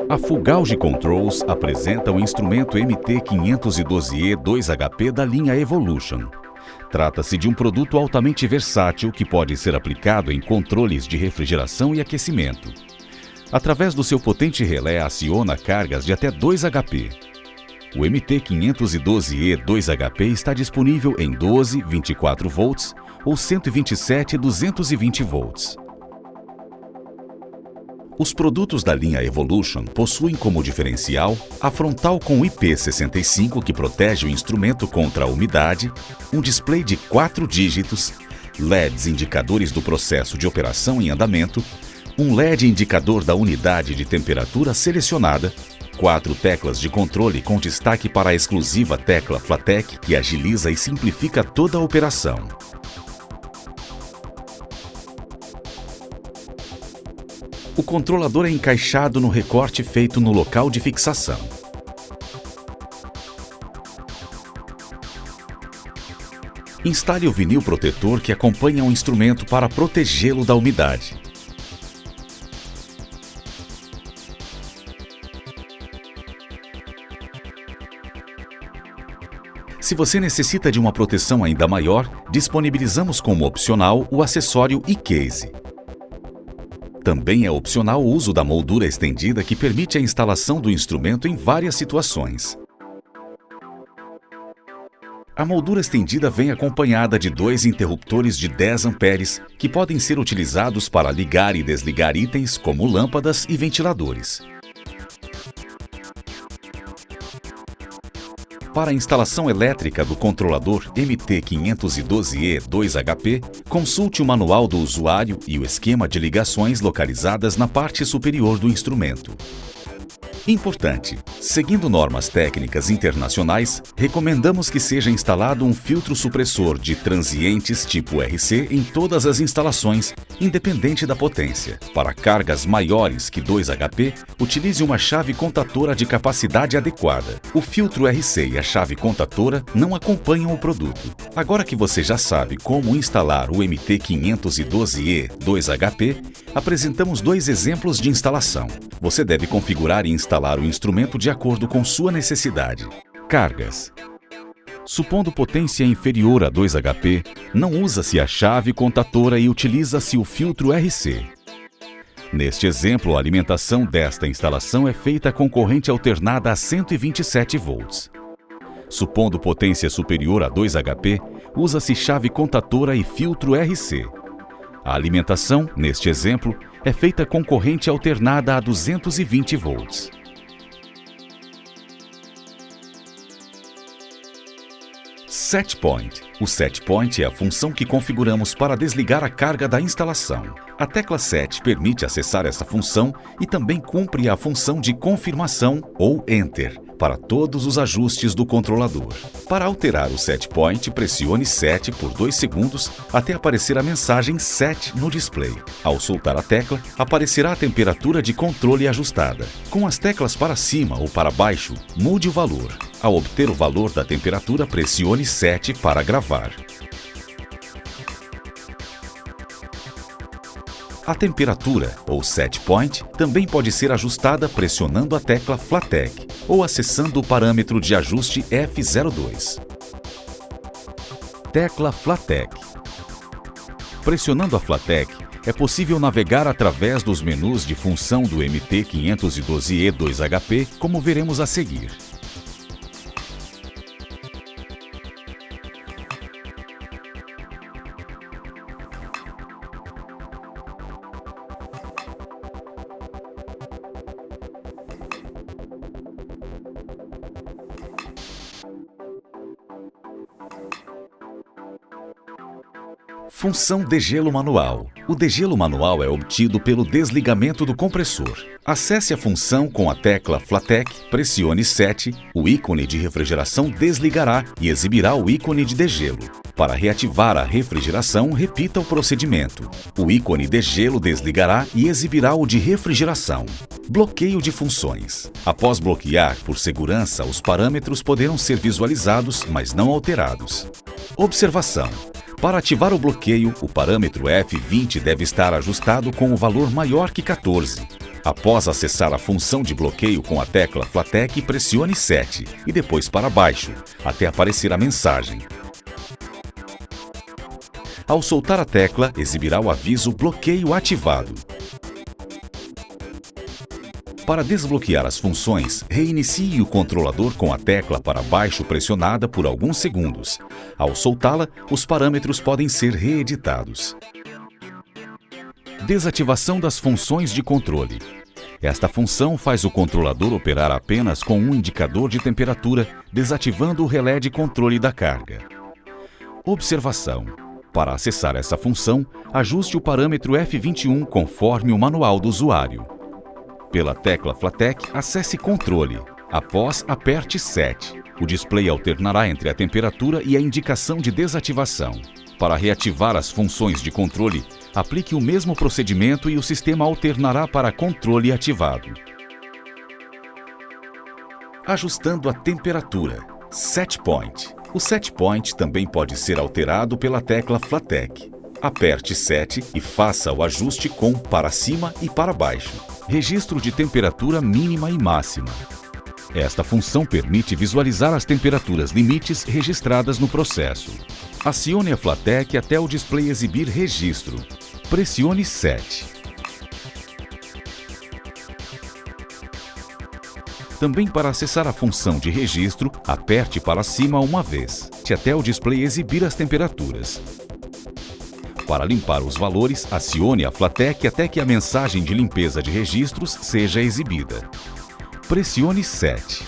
A Full Gauge Controls apresenta o instrumento MT512E 2HP da linha Evolution. Trata-se de um produto altamente versátil que pode ser aplicado em controles de refrigeração e aquecimento. Através do seu potente relé, aciona cargas de até 2 HP. O MT512E 2HP está disponível em 12, 24 volts ou 127 e 220 volts. Os produtos da linha Evolution possuem como diferencial a frontal com IP65 que protege o instrumento contra a umidade, um display de 4 dígitos, LEDs indicadores do processo de operação em andamento, um LED indicador da unidade de temperatura selecionada, 4 teclas de controle com destaque para a exclusiva tecla FLATEC que agiliza e simplifica toda a operação. O controlador é encaixado no recorte feito no local de fixação. Instale o vinil protetor que acompanha o instrumento para protegê-lo da umidade. Se você necessita de uma proteção ainda maior, disponibilizamos como opcional o acessório e-case. Também é opcional o uso da moldura estendida que permite a instalação do instrumento em várias situações. A moldura estendida vem acompanhada de 2 interruptores de 10 amperes que podem ser utilizados para ligar e desligar itens como lâmpadas e ventiladores. Para a instalação elétrica do controlador MT512E 2HP, consulte o manual do usuário e o esquema de ligações localizadas na parte superior do instrumento. Importante: seguindo normas técnicas internacionais, recomendamos que seja instalado um filtro supressor de transientes tipo RC em todas as instalações, independente da potência. Para cargas maiores que 2 HP, utilize uma chave contatora de capacidade adequada. O filtro RC e a chave contatora não acompanham o produto. Agora que você já sabe como instalar o MT512E 2HP, apresentamos 2 exemplos de instalação. Você deve configurar e instalar o instrumento de acordo com sua necessidade. Cargas. Supondo potência inferior a 2 HP, não usa-se a chave contatora e utiliza-se o filtro RC. Neste exemplo, a alimentação desta instalação é feita com corrente alternada a 127 volts. Supondo potência superior a 2 HP, usa-se chave contatora e filtro RC. A alimentação, neste exemplo, é feita com corrente alternada a 220 volts. Set Point. O Set Point é a função que configuramos para desligar a carga da instalação. A tecla Set permite acessar essa função e também cumpre a função de confirmação ou Enter para todos os ajustes do controlador. Para alterar o Set Point, pressione Set por 2 segundos até aparecer a mensagem Set no display. Ao soltar a tecla, aparecerá a temperatura de controle ajustada. Com as teclas para cima ou para baixo, mude o valor. Ao obter o valor da temperatura, pressione Set para gravar. A temperatura, ou Set Point, também pode ser ajustada pressionando a tecla FLATEC ou acessando o parâmetro de ajuste F02. Tecla FLATEC. Pressionando a FLATEC, é possível navegar através dos menus de função do MT512E 2HP, como veremos a seguir. Função degelo manual. O degelo manual é obtido pelo desligamento do compressor. Acesse a função com a tecla FLATEC, pressione Set, o ícone de refrigeração desligará e exibirá o ícone de degelo. Para reativar a refrigeração, repita o procedimento. O ícone degelo desligará e exibirá o de refrigeração. Bloqueio de funções. Após bloquear, por segurança, os parâmetros poderão ser visualizados, mas não alterados. Observação. Para ativar o bloqueio, o parâmetro F20 deve estar ajustado com o valor maior que 14. Após acessar a função de bloqueio com a tecla Flatec, pressione 7 e depois para baixo, até aparecer a mensagem. Ao soltar a tecla, exibirá o aviso Bloqueio ativado. Para desbloquear as funções, reinicie o controlador com a tecla para baixo pressionada por alguns segundos. Ao soltá-la, os parâmetros podem ser reeditados. Desativação das funções de controle. Esta função faz o controlador operar apenas com um indicador de temperatura, desativando o relé de controle da carga. Observação. Para acessar essa função, ajuste o parâmetro F21 conforme o manual do usuário. Pela tecla Flatec, acesse Controle. Após, aperte 7. O display alternará entre a temperatura e a indicação de desativação. Para reativar as funções de controle, aplique o mesmo procedimento e o sistema alternará para controle ativado. Ajustando a temperatura. Set Point. O Set Point também pode ser alterado pela tecla Flatec. Aperte 7 e faça o ajuste com para cima e para baixo. Registro de temperatura mínima e máxima. Esta função permite visualizar as temperaturas limites registradas no processo. Acione a Flatec até o display exibir registro. Pressione 7. Também para acessar a função de registro, aperte para cima uma vez, até o display exibir as temperaturas. Para limpar os valores, acione a Flatec até que a mensagem de limpeza de registros seja exibida. Pressione 7.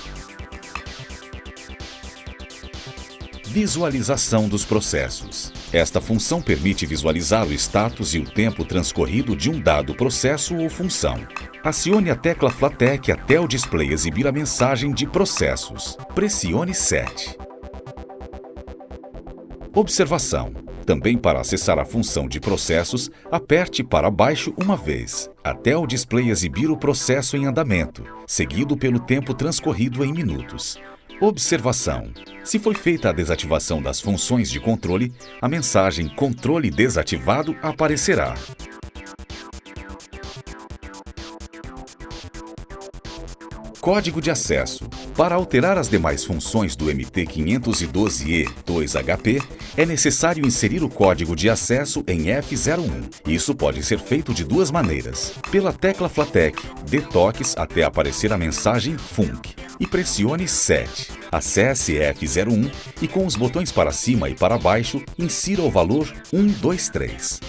Visualização dos processos. Esta função permite visualizar o status e o tempo transcorrido de um dado processo ou função. Acione a tecla Flatec até o display exibir a mensagem de processos. Pressione 7. Observação. Também para acessar a função de processos, aperte para baixo uma vez, até o display exibir o processo em andamento, seguido pelo tempo transcorrido em minutos. Observação. Se foi feita a desativação das funções de controle, a mensagem Controle desativado aparecerá. Código de acesso. Para alterar as demais funções do MT512E2HP, é necessário inserir o código de acesso em F01. Isso pode ser feito de duas maneiras. Pela tecla Flatec, dê toques até aparecer a mensagem Func e pressione 7. Acesse F01 e com os botões para cima e para baixo, insira o valor 123.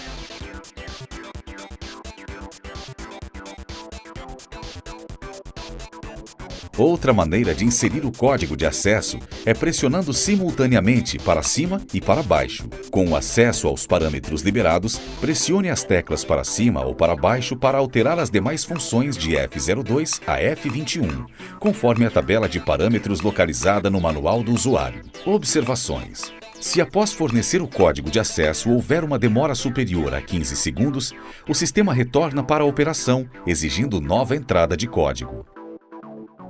Outra maneira de inserir o código de acesso é pressionando simultaneamente para cima e para baixo. Com o acesso aos parâmetros liberados, pressione as teclas para cima ou para baixo para alterar as demais funções de F02 a F21, conforme a tabela de parâmetros localizada no manual do usuário. Observações. Se após fornecer o código de acesso houver uma demora superior a 15 segundos, o sistema retorna para a operação, exigindo nova entrada de código.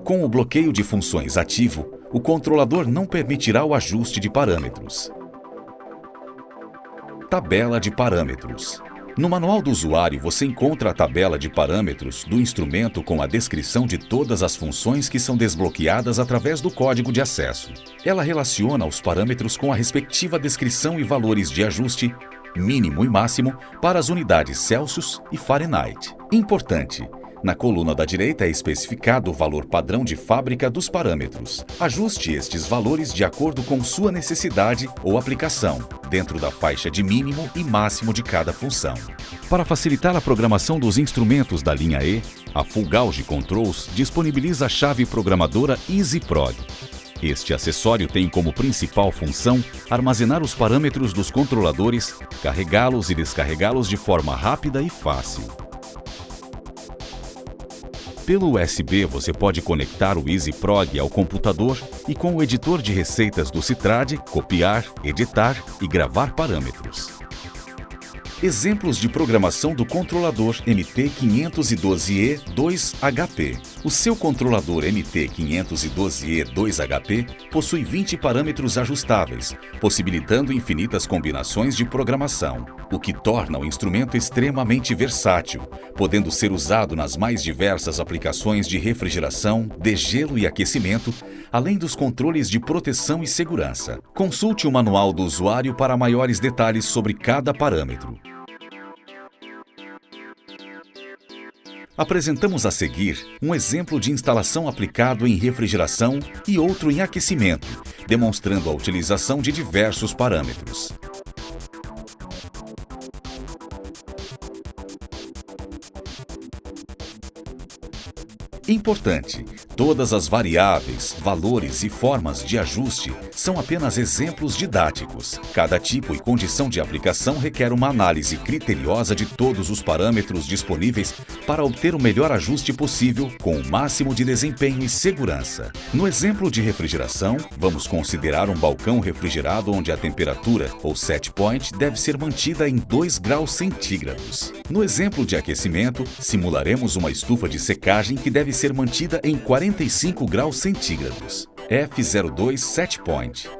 Com o bloqueio de funções ativo, o controlador não permitirá o ajuste de parâmetros. Tabela de parâmetros. No manual do usuário, você encontra a tabela de parâmetros do instrumento com a descrição de todas as funções que são desbloqueadas através do código de acesso. Ela relaciona os parâmetros com a respectiva descrição e valores de ajuste, mínimo e máximo, para as unidades Celsius e Fahrenheit. Importante! Na coluna da direita é especificado o valor padrão de fábrica dos parâmetros. Ajuste estes valores de acordo com sua necessidade ou aplicação, dentro da faixa de mínimo e máximo de cada função. Para facilitar a programação dos instrumentos da linha E, a Full Gauge Controls disponibiliza a chave programadora EasyProg. Este acessório tem como principal função armazenar os parâmetros dos controladores, carregá-los e descarregá-los de forma rápida e fácil. Pelo USB, você pode conectar o EasyProg ao computador e com o editor de receitas do Citrad, copiar, editar e gravar parâmetros. Exemplos de programação do controlador MT512E2HP. O seu controlador MT512E2HP possui 20 parâmetros ajustáveis, possibilitando infinitas combinações de programação, o que torna o instrumento extremamente versátil, podendo ser usado nas mais diversas aplicações de refrigeração, degelo e aquecimento, além dos controles de proteção e segurança. Consulte o manual do usuário para maiores detalhes sobre cada parâmetro. Apresentamos a seguir um exemplo de instalação aplicado em refrigeração e outro em aquecimento, demonstrando a utilização de diversos parâmetros. Importante: todas as variáveis, valores e formas de ajuste são apenas exemplos didáticos. Cada tipo e condição de aplicação requer uma análise criteriosa de todos os parâmetros disponíveis para obter o melhor ajuste possível com o máximo de desempenho e segurança. No exemplo de refrigeração, vamos considerar um balcão refrigerado onde a temperatura, ou set point, deve ser mantida em 2 graus centígrados. No exemplo de aquecimento, simularemos uma estufa de secagem que deve ser mantida em 45 graus centígrados. F02 Set Point.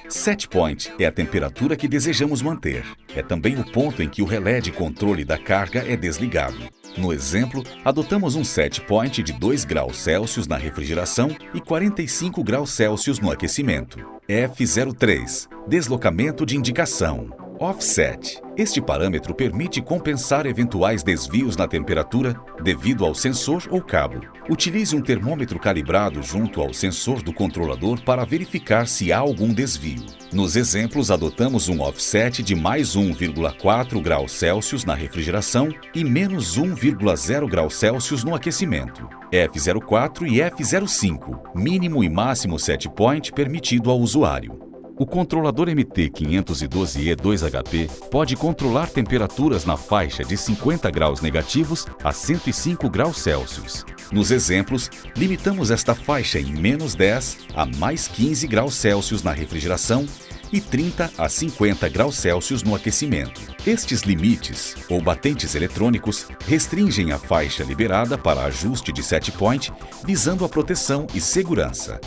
Set point é a temperatura que desejamos manter. É também o ponto em que o relé de controle da carga é desligado. No exemplo, adotamos um set point de 2 graus Celsius na refrigeração e 45 graus Celsius no aquecimento. F03 Deslocamento de indicação. Offset. Este parâmetro permite compensar eventuais desvios na temperatura devido ao sensor ou cabo. Utilize um termômetro calibrado junto ao sensor do controlador para verificar se há algum desvio. Nos exemplos, adotamos um offset de mais 1,4 graus Celsius na refrigeração e menos 1,0 graus Celsius no aquecimento. F04 e F05, mínimo e máximo set point permitido ao usuário. O controlador MT512E2HP pode controlar temperaturas na faixa de 50 graus negativos a 105 graus Celsius. Nos exemplos, limitamos esta faixa em menos 10 a mais 15 graus Celsius na refrigeração e 30 a 50 graus Celsius no aquecimento. Estes limites, ou batentes eletrônicos, restringem a faixa liberada para ajuste de set point, visando a proteção e segurança.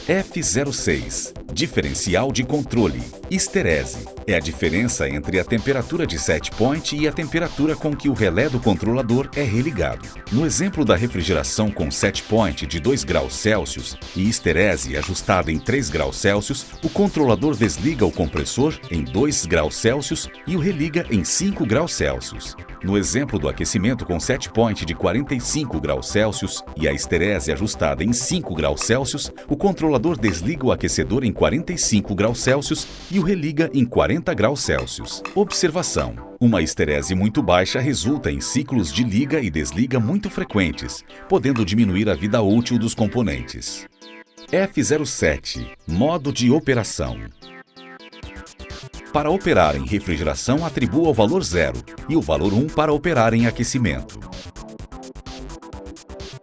F06 Diferencial de controle. Histerese é a diferença entre a temperatura de set point e a temperatura com que o relé do controlador é religado. No exemplo da refrigeração com set point de 2 graus Celsius e histerese ajustada em 3 graus Celsius, o controlador desliga o compressor em 2 graus Celsius e o religa em 5 graus Celsius. No exemplo do aquecimento com set point de 45 graus Celsius e a histerese ajustada em 5 graus Celsius, o controlador desliga o aquecedor em 45 graus Celsius e o religa em 40 graus Celsius. Observação: uma histerese muito baixa resulta em ciclos de liga e desliga muito frequentes, podendo diminuir a vida útil dos componentes. F07 Modo de operação. Para operar em refrigeração, atribua o valor 0 e o valor 1 para operar em aquecimento.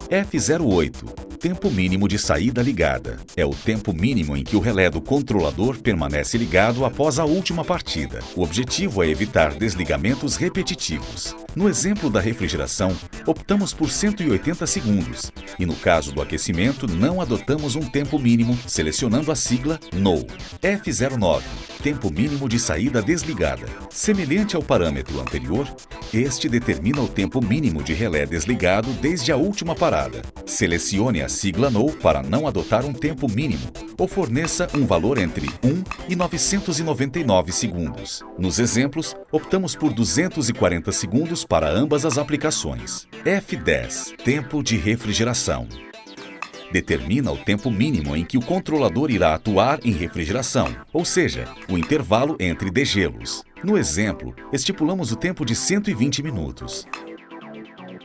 F08 Tempo mínimo de saída ligada. É o tempo mínimo em que o relé do controlador permanece ligado após a última partida. O objetivo é evitar desligamentos repetitivos. No exemplo da refrigeração, optamos por 180 segundos e no caso do aquecimento, não adotamos um tempo mínimo, selecionando a sigla NO. F09 Tempo mínimo de saída desligada. Semelhante ao parâmetro anterior, este determina o tempo mínimo de relé desligado desde a última parada. Selecione a sigla NO para não adotar um tempo mínimo ou forneça um valor entre 1 e 999 segundos. Nos exemplos, optamos por 240 segundos para ambas as aplicações. F10 Tempo de refrigeração. Determina o tempo mínimo em que o controlador irá atuar em refrigeração, ou seja, o intervalo entre degelos. No exemplo, estipulamos o tempo de 120 minutos.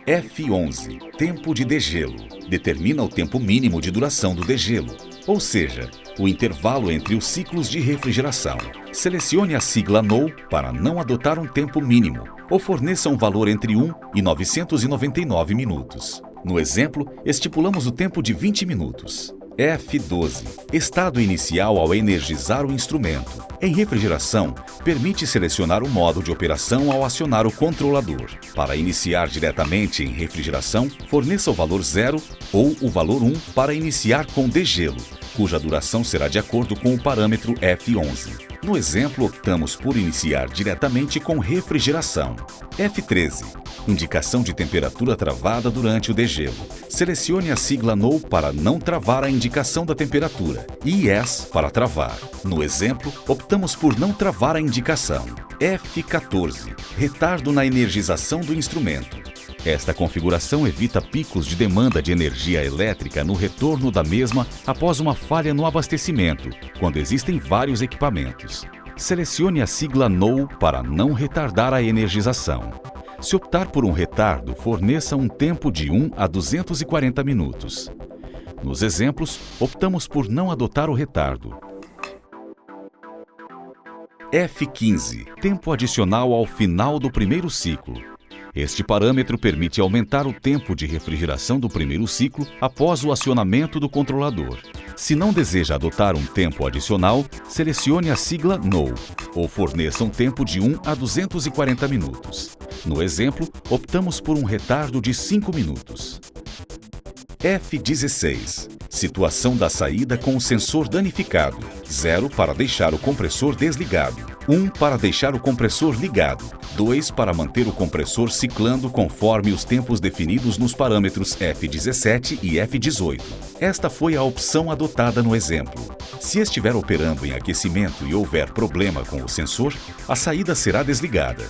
F11 Tempo de degelo. Determina o tempo mínimo de duração do degelo, ou seja, o intervalo entre os ciclos de refrigeração. Selecione a sigla NO para não adotar um tempo mínimo, ou forneça um valor entre 1 e 999 minutos. No exemplo, estipulamos o tempo de 20 minutos. F12. Estado inicial ao energizar o instrumento. Em refrigeração, permite selecionar o modo de operação ao acionar o controlador. Para iniciar diretamente em refrigeração, forneça o valor 0 ou o valor 1 para iniciar com degelo, cuja duração será de acordo com o parâmetro F11. No exemplo, optamos por iniciar diretamente com refrigeração. F13. Indicação de temperatura travada durante o degelo. Selecione a sigla NO para não travar a indicação da temperatura e YES para travar. No exemplo, optamos por não travar a indicação. F14. Retardo na energização do instrumento. Esta configuração evita picos de demanda de energia elétrica no retorno da mesma após uma falha no abastecimento, quando existem vários equipamentos. Selecione a sigla NO para não retardar a energização. Se optar por um retardo, forneça um tempo de 1 a 240 minutos. Nos exemplos, optamos por não adotar o retardo. F15. Tempo adicional ao final do primeiro ciclo. Este parâmetro permite aumentar o tempo de refrigeração do primeiro ciclo após o acionamento do controlador. Se não deseja adotar um tempo adicional, selecione a sigla NO ou forneça um tempo de 1 a 240 minutos. No exemplo, optamos por um retardo de 5 minutos. F16. Situação da saída com o sensor danificado. 0 para deixar o compressor desligado. 1 para deixar o compressor ligado. 2 para manter o compressor ciclando conforme os tempos definidos nos parâmetros F17 e F18. Esta foi a opção adotada no exemplo. Se estiver operando em aquecimento e houver problema com o sensor, a saída será desligada.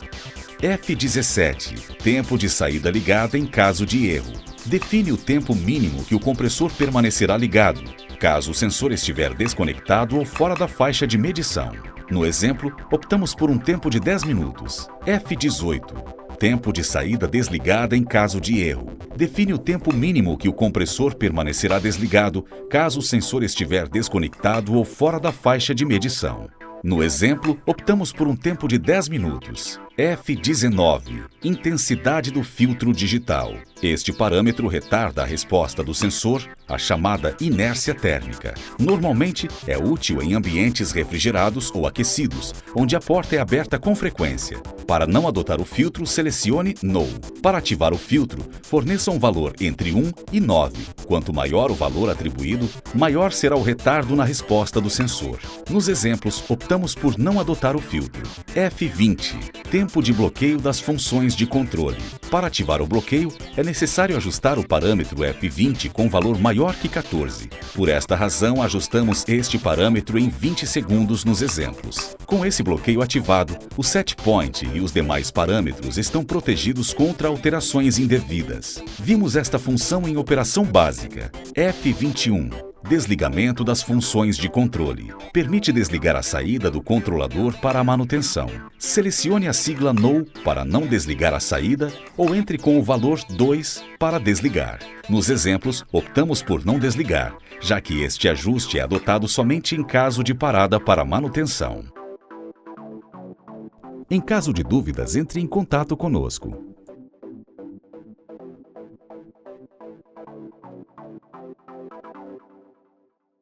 F17. Tempo de saída ligada em caso de erro. Define o tempo mínimo que o compressor permanecerá ligado, caso o sensor estiver desconectado ou fora da faixa de medição. No exemplo, optamos por um tempo de 10 minutos. F18. Tempo de saída desligada em caso de erro. Define o tempo mínimo que o compressor permanecerá desligado, caso o sensor estiver desconectado ou fora da faixa de medição. No exemplo, optamos por um tempo de 10 minutos. F19. Intensidade do filtro digital. Este parâmetro retarda a resposta do sensor, a chamada inércia térmica. Normalmente, é útil em ambientes refrigerados ou aquecidos, onde a porta é aberta com frequência. Para não adotar o filtro, selecione NO. Para ativar o filtro, forneça um valor entre 1 e 9. Quanto maior o valor atribuído, maior será o retardo na resposta do sensor. Nos exemplos, optamos por não adotar o filtro. F20. Tempo de bloqueio das funções de controle. Para ativar o bloqueio, é necessário ajustar o parâmetro F20 com valor maior que 14. Por esta razão, ajustamos este parâmetro em 20 segundos nos exemplos. Com esse bloqueio ativado, o set point e os demais parâmetros estão protegidos contra alterações indevidas. Vimos esta função em operação básica. F21. Desligamento das funções de controle. Permite desligar a saída do controlador para a manutenção. Selecione a sigla NO para não desligar a saída ou entre com o valor 2 para desligar. Nos exemplos, optamos por não desligar, já que este ajuste é adotado somente em caso de parada para manutenção. Em caso de dúvidas, entre em contato conosco.